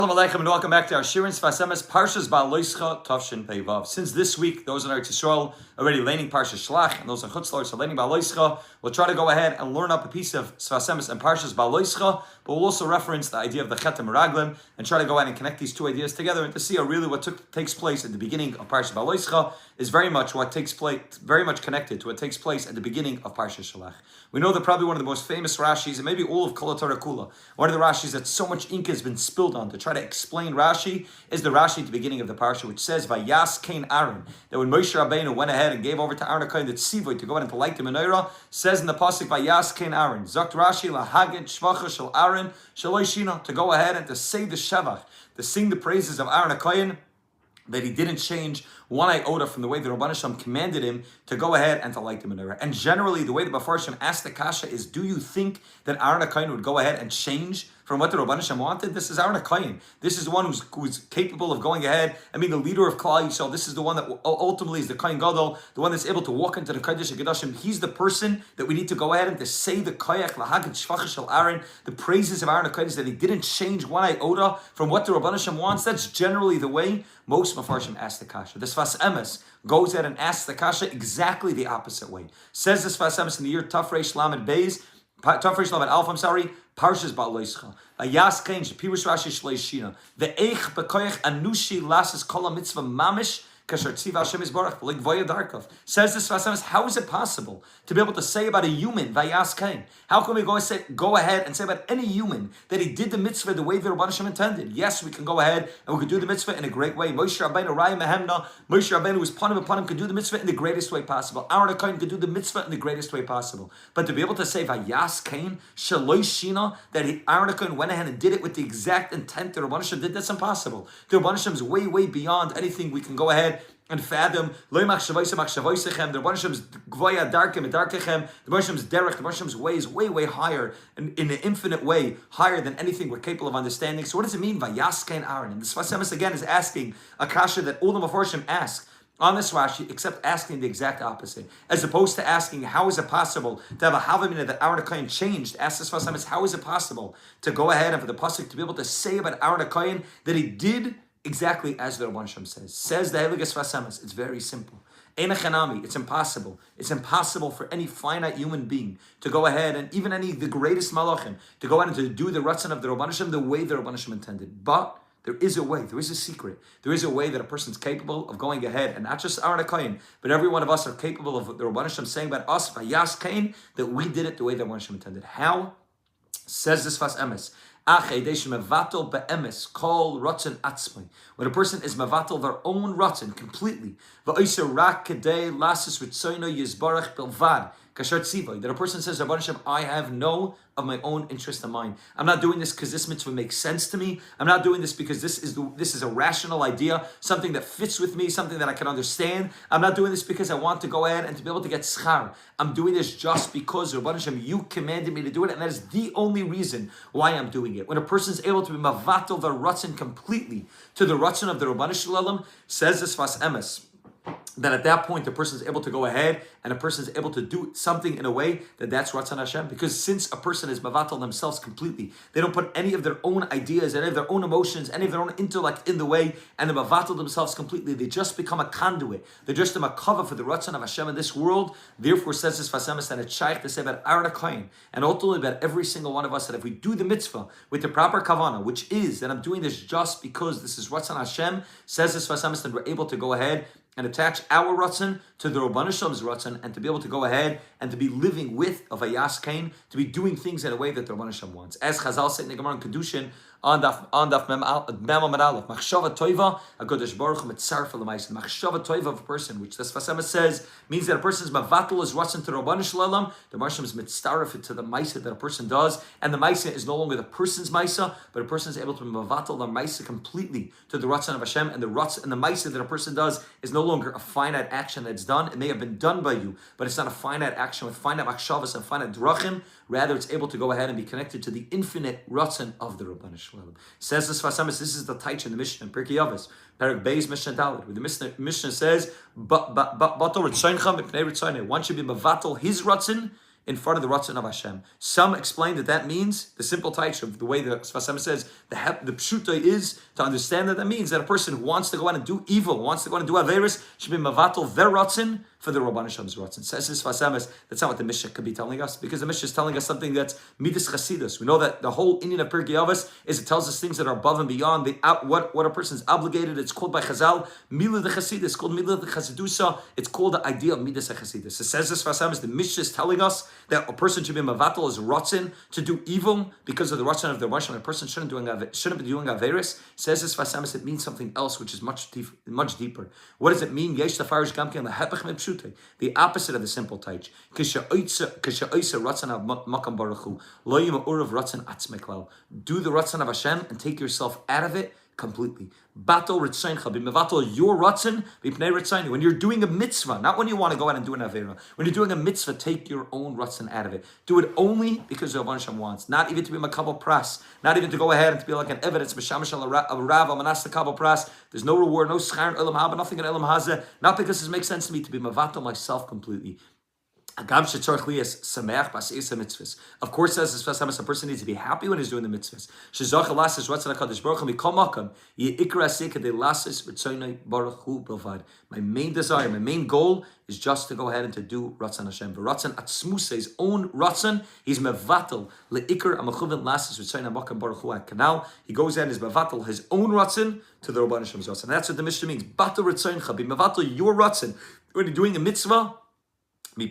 Shalom Aleichem and welcome back to our Shirin Sfas Emes Parshas Ba'aloischa Tavshin Pei Vav. Since this week, those in Eretz Yisrael already learning Parshas Shlach, and those in Chutz La'aretz are learning Ba'aloischa. We'll try to go ahead and learn up a piece of Sfas Emes and Parshas Ba'aloischa, but we'll also reference the idea of the Chetem Meraglim and try to go ahead and connect these two ideas together and to see how really what takes place at the beginning of Parshas Ba'aloischa is very much what takes place, very much connected to what takes place at the beginning of Parshas Shlach. We know that probably one of the most famous Rashis, and maybe all of Kol HaTorah Kula, one of the Rashis that so much ink has been spilled on to try to explain Rashi, is the Rashi at the beginning of the parsha, which says, "Vayas Kain Aaron," that when Moshe Rabbeinu went ahead and gave over to Aaron HaKohen the tzivui to go ahead and to light the menorah, says in the pasuk, "Vayas Kain Aaron." Zokt Rashi lahagid shvacha shel Aaron shaloi shina, to go ahead and to say the shevach, to sing the praises of Aaron HaKohen, that he didn't change one iota from the way the Rabban Hashem commanded him to go ahead and to light the menorah. And generally, the way the Bafarshim asked the kasha is, do you think that Aaron HaKohen would go ahead and change from what the Rabban Hashem wanted? This is Aaron HaKohen. This is the one who's capable of going ahead. I mean, the leader of Klal Yisrael. This is the one that ultimately is the Kohen Gadol, the one that's able to walk into the Kodesh HaKadoshim. He's the person that we need to go ahead and to say the Koyach Lahagid Shvacha Shel Aaron, the praises of Aaron HaKohen, is that he didn't change one iota from what the Rabban Hashem wants. That's generally the way most Mefarshim ask the kasha. The Sfas Emes goes ahead and asks the kasha exactly the opposite way. Says the Sfas Emes in the year Tafresh Lamed Beis, Tafresh Lamed Alf, Parshas Ba'aloischa. Vayas Kain Pirush Rashi Shlei Shina. Ve'eich bekoyach anushi lasses kol mitzvah mamish. Says this Sfas Emes, how is it possible to be able to say about a human, Vayas Kain? How can we go ahead and say about any human that he did the mitzvah the way the Rabban Hashem intended? Yes, we can go ahead and we can do the mitzvah in a great way. Moshe Rabbeinu, Raya Mehemna, Moshe Rabbeinu was upon him, could do the mitzvah in the greatest way possible. Aaron HaKohen could do the mitzvah in the greatest way possible. But to be able to say Vayas Kain, Shaloi Shina, that Aaron HaKohen went ahead and did it with the exact intent that Rabban Hashem did, that's impossible. The Rabban Hashem is way, way beyond anything we can go ahead and fathom. The Rabban Hashem's gvoya darkem and darkechem, the Rabban Hashem's derech, the Rabban Hashem's way is way, way higher, in an infinite way, higher than anything we're capable of understanding. So what does it mean, Vayas Kain Aaron? And the Sfas Emes again is asking a kasha that all the Mefarshim ask on this Rashi, except asking the exact opposite. As opposed to asking, how is it possible to have a Havamina that Aaron HaKohen changed? Ask this Sfas Emes, how is it possible to go ahead and for the pasuk to be able to say about Aaron HaKohen that he did exactly as the Rabban Hashem says. Says the Heilige Sfas Emes, it's very simple. It's impossible. It's impossible for any finite human being to go ahead, and even the greatest malachim, to go ahead and to do the ratzon of the Rabban Hashem the way the Rabban Hashem intended. But there is a way, there is a secret, there is a way that a person's capable of going ahead, and not just Aaron HaKohen, but every one of us are capable of the Rabban Hashem saying about us, Vayas Kain, that we did it the way the Rabban Hashem intended. How? Says this Sfas Emes, when a person is mevatel their own ratzon completely, that a person says, Rabban Hashem, I have no of my own interest in mind. I'm not doing this because this mitzvah makes sense to me. I'm not doing this because this is a rational idea, something that fits with me, something that I can understand. I'm not doing this because I want to go ahead and to be able to get schar. I'm doing this just because, Rabban Hashem, you commanded me to do it, and that is the only reason why I'm doing it. When a person is able to be mavatal their ratzon completely to the ratzon of the Rabban Shalom, says this Sfas Emes, that at that point the person is able to go ahead and a person is able to do something in a way that's Ratzon Hashem. Because since a person is mavatal themselves completely, they don't put any of their own ideas, any of their own emotions, any of their own intellect in the way, and they mavatal themselves completely. They just become a conduit. They're just a makava for the Ratzon of Hashem in this world. Therefore, says this Sfas Emes, that it's shaykh to say about Aaron HaKohen, and ultimately about every single one of us, that if we do the mitzvah with the proper kavanah, which is that I'm doing this just because this is Ratzon Hashem, says this Sfas Emes, that we're able to go ahead and attach our ratzon to the Rabban Hashem's ratzon, and to be able to go ahead and to be living with a Vayas Kain, to be doing things in a way that the Rabban Hashem wants. As Chazal said in the Gemara in Kedushin, on daf mem aleph, machshava toiva, HaKadosh Baruch Hu mitzaref l'maisa. Machshava toiva of a person, which the Sfas Emes says means that a person's mavatal is ratzon to the Rabban Shalom. The Marsham is mitzaref to the maisa that a person does, and the maisa is no longer the person's maisa, but a person is able to be mavatal the maisa completely to the ratzon of Hashem, and the maisa that a person does is no longer a finite action that's done. It may have been done by you, but it's not a finite action with finite machshavas and finite drachim. Rather, it's able to go ahead and be connected to the infinite ratzon of the Rabban Shalom. Says the Sfas Emes, this is the taich in the Mishnah in Pirkei Avos, Perek Beis Mishnah Daled, where the Mishnah says, one should be mevatel his ratzon in front of the Ratzon of Hashem. Some explain that means, the simple taich of the way the Sfas Emes says, the pshuta is to understand that means that a person who wants to go out and do evil, wants to go out and do Averis, should be Mavatal their Ratzon for the Rabban Hashem's Ratzon. Says this Sfas Emes, that's not what the Mishnah could be telling us, because the Mishnah is telling us something that's Midas Chasidus. We know that the whole Indian of Pirkei Avos is it tells us things that are above and beyond what a person is obligated. It's called by Chazal, Milah the Chasidus. It's called Milah the Chasidusa. It's called the idea of Midas Chasidus. It says this Sfas Emes, the Mishnah is telling us that a person should be Mavatal as Ratzon to do evil because of the Ratzon of the Ratzon. A person shouldn't be doing Averis. Says this Sfas Emes, it means something else which is much deeper. What does it mean? Yesh Tafarish Gamke the Hepech Mepshute, the opposite of the simple taich. Do the Ratzon of Hashem and take yourself out of it completely. Battle Ritzeincha, be mevatel your Ratzon, be pnei Ritzayni. When you're doing a mitzvah, not when you want to go out and do an avera. When you're doing a mitzvah, take your own Ratzon out of it. Do it only because the Rabban Hashem wants. Not even to be makabel pras. Not even to go ahead and to be like an evidence. B'shamash al rav amanas kabel pras. There's no reward, no schar, elam haba, nothing in elam hazeh. Not because it makes sense to me to be mevatel myself completely. Of course, says this Sfas Emes, a person needs to be happy when he's doing the mitzvahs. My main desire, my main goal is just to go ahead and to do Ratzon Hashem. Ratzon Atzmuse, his own Ratzon, he's mevatel leikar amachuven lasses Ritzayna makam baruch hu kanal. He goes ahead and is mevatel his own Ratzon to the Rabban Hashem's Ratzon. And that's what the Mishnah means. Batel Ritzayincha, be mevatel your Ratzon when you're doing a mitzvah. From the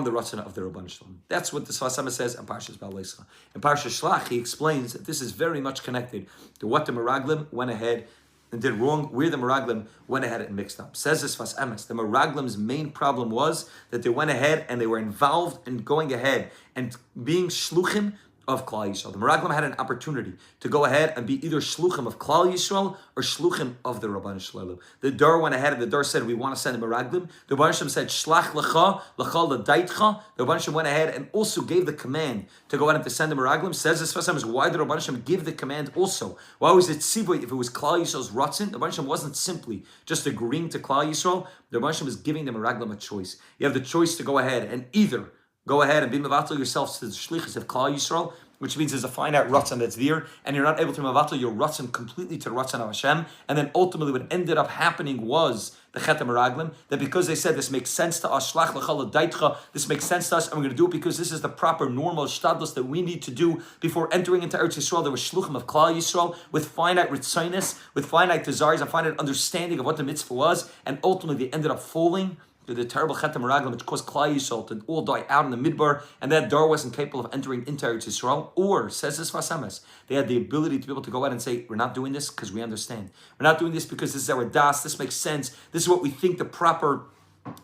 Ratzon of the Rabban Shalom. That's what the Sfas Emes says in Parshas Ba'aleischa. In Parshas Shlach, he explains that this is very much connected to what the Meraglim went ahead and did wrong, where the Meraglim went ahead and mixed up. Says the Sfas Emes, the Meraglim's main problem was that they went ahead and they were involved in going ahead and being shluchim of Klal Yisrael. The Meraglim had an opportunity to go ahead and be either shluchim of Klal Yisrael or shluchim of the Rabban Shalom. The Dor went ahead and the Dor said, we want to send a Meraglim. The Rabban Shalom said, Shlach lecha, lecha l'daitcha. The Rabban Shalom went ahead and also gave the command to go ahead and to send the Meraglim. Says this first time is why did the Rabban Shalom give the command also? Why was it tzivoy if it was Klal Yisrael's Ratzon? The Rabban Shalom wasn't simply just agreeing to Klal Yisrael. The Rabban Shalom was giving the Meraglim a choice. You have the choice to go ahead and either go ahead and be mevatel yourself to the shlichus of Klal Yisrael, which means there's a finite Ratzon that's there, and you're not able to mevatel your Ratzon completely to the Ratzon of Hashem. And then ultimately what ended up happening was the Chet HaMeraglim, that because they said this makes sense to us, Shlach Lecha L'Daitcha, this makes sense to us, and we're going to do it because this is the proper normal shtadlus that we need to do before entering into Eretz Yisrael. There were shluchim of Klal Yisrael with finite ritzinus, with finite desires, and finite understanding of what the mitzvah was, and ultimately they ended up falling to the terrible Chet HaMeraglim, which caused Klal Yisrael to all die out in the midbar, and that Dar wasn't capable of entering into Eretz Yisrael. Or, says this Sfas Emes, they had the ability to be able to go out and say, we're not doing this because we understand. We're not doing this because this is our das, this makes sense, this is what we think the proper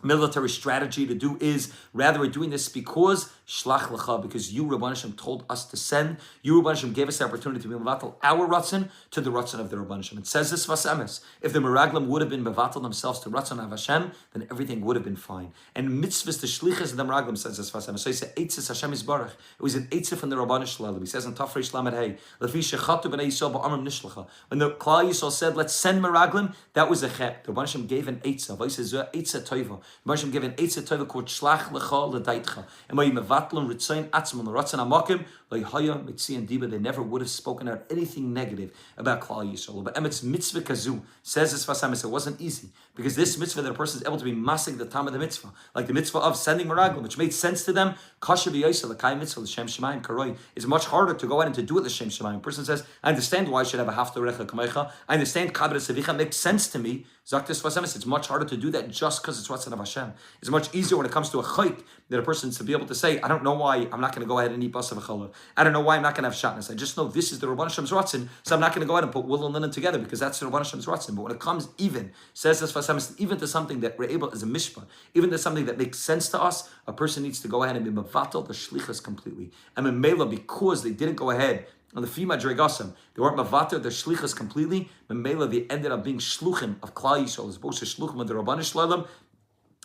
military strategy to do is. Rather, we're doing this because Shlach Lecha, because you, Rabban Hashem, told us to send. You, Rabban Hashem, gave us the opportunity to be mevatel our Ratzon to the Ratzon of the Rabban Hashem. It says this Sfas Emes, if the Meraglim would have been mevatel themselves to Ratzon of Hashem, then everything would have been fine. And mitzvahs, the shlichas of the Meraglim, says this Sfas Emes. So he said, Eitzis Hashem is Baruch. It was an Eitzah from the Rabban Shalom. He says in Tafrei Shlamad Hey, Lefi Shechatu b'nei Yisrael ba'amrim nishlecha. When the Klal Yisrael said, let's send Meraglim, that was a chet. The Rabban Hashem gave an Eitzah. He says, Eitzah Toiva. The Rabban Hashem gave an Eitzah Toiva called Shlach Lecha L'Daitcha. And by mevatlim Ritzayin Atzmon L'Ratzon HaMakim L'Haya Mitzi and Diba, they never would have spoken out anything negative about Klal Yisrael. But Emet's mitzvah kazu, says this Sfas Emes, it wasn't easy because this mitzvah that a person is able to be masig the time of the mitzvah, like the mitzvah of sending Meraglim, which made sense to them, kasher b'yosel l'kayim mitzvah l'shem shemayim karoi, is much harder to go out and to do it l'shem shemayim. A person says, I understand why I should have a haftarecha kamecha. I understand kabbalah sevicha makes sense to me. Zaktis Sfas Emes, it's much harder to do that just because it's Ratzon of Hashem. It's much easier when it comes to a chayk that a person is to be able to say, I don't know why I'm not going to go ahead and eat basa v'challah. I don't know why I'm not going to have shatnez. I just know this is the Rabban Hashem's Ratzon, so I'm not going to go ahead and put wool and linen together because that's the Rabban Hashem's Ratzon. But when it comes even, says this Sfas Emes, even to something that we're able as a mishpah, even to something that makes sense to us, a person needs to go ahead and be mevatel the shlichas completely. And memela, because they didn't go ahead on the Fima Dregasim, they weren't mavater their shlichas completely. Memela, they ended up being shluchim of Klal Yisrael, as opposed to shluchim of the Rabban Shalom.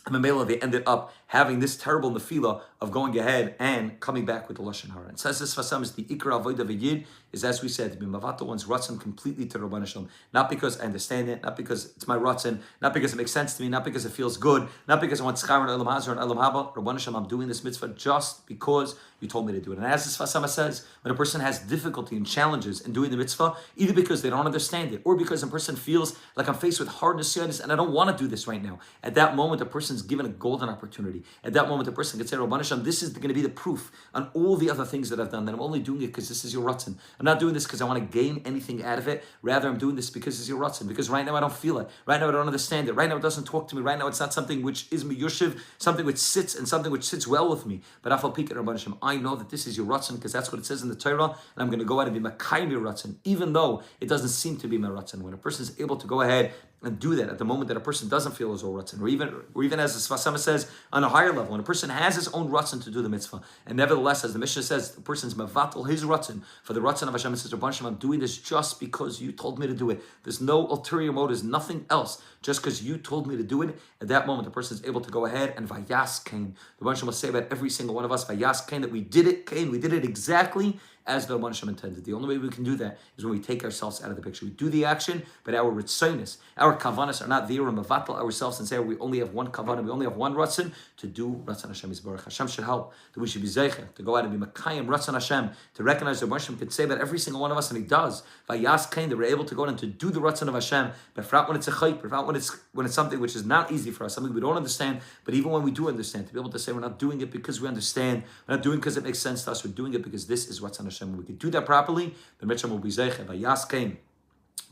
And Memela, they ended up having this terrible nefila of going ahead and coming back with the Lashon Hara. It says this Sfas Emes, the Ikra Avodah V'Yid is, as we said, to be mavatal one's ratzon completely to Rabban Hashem. Not because I understand it, not because it's my ratzon, not because it makes sense to me, not because it feels good, not because I want schar and elam hazar and elam haba. Rabban Hashem, I'm doing this mitzvah just because you told me to do it. And as this Fasama says, when a person has difficulty and challenges in doing the mitzvah, either because they don't understand it, or because a person feels like I'm faced with hardness and I don't want to do this right now. At that moment, a person's given a golden opportunity. At that moment, a person can say, Rabban Hashem, this is going to be the proof on all the other things that I've done, that I'm only doing it because this is your ratzon. I'm not doing this because I want to gain anything out of it. Rather, I'm doing this because it's your ratzon. Because right now I don't feel it. Right now I don't understand it. Right now it doesn't talk to me. Right now it's not something which is miyushiv, something which sits and something which sits well with me. But afal pika, Rabban Hashem, I know that this is your ratzon because that's what it says in the Torah, and I'm going to go out and be makayim your ratzon, even though it doesn't seem to be my ratzon. When a person is able to go ahead and do that at the moment that a person doesn't feel his own ratzon, or even as the Sfasama says, on a higher level, when a person has his own ratzon to do the mitzvah, and nevertheless, as the Mishnah says, the person's mavatal his ratzon for the ratzon of Hashem, and says, Rabban Hashem, I'm doing this just because you told me to do it. There's no ulterior motive, there's nothing else, just because you told me to do it. At that moment, the person is able to go ahead and vayas kain. The Rabban Hashem will say about every single one of us, vayas kain, that we did it, kain, we did it exactly as the Rabban Hashem intended. The only way we can do that is when we take ourselves out of the picture. We do the action, but our ritzonos, our kavanas are not there. We mavatal ourselves and say we only have one kavanah, we only have one ratzon to do ratzon Hashem Yisborach. Hashem should help that we should be zeicher to go out and be makayim ratzon Hashem, to recognize that Hashem could say that every single one of us, and He does. Vayas kain, that we're able to go out and to do the ratzon of Hashem, but not when it's a chayper, not when it's something which is not easy for us, something we don't understand. But even when we do understand, to be able to say we're not doing it because we understand, we're not doing it because it makes sense to us. We're doing it because this is ratzon Hashem. When we can do that properly, the Mitzvah will be zeicher. Vayas kain,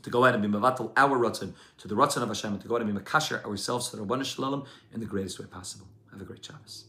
to go ahead and be mevatel our ratzon to the ratzon of Hashem, and to go ahead and be makasher ourselves to the Rabbanan Shalom in the greatest way possible. Have a great Shabbos.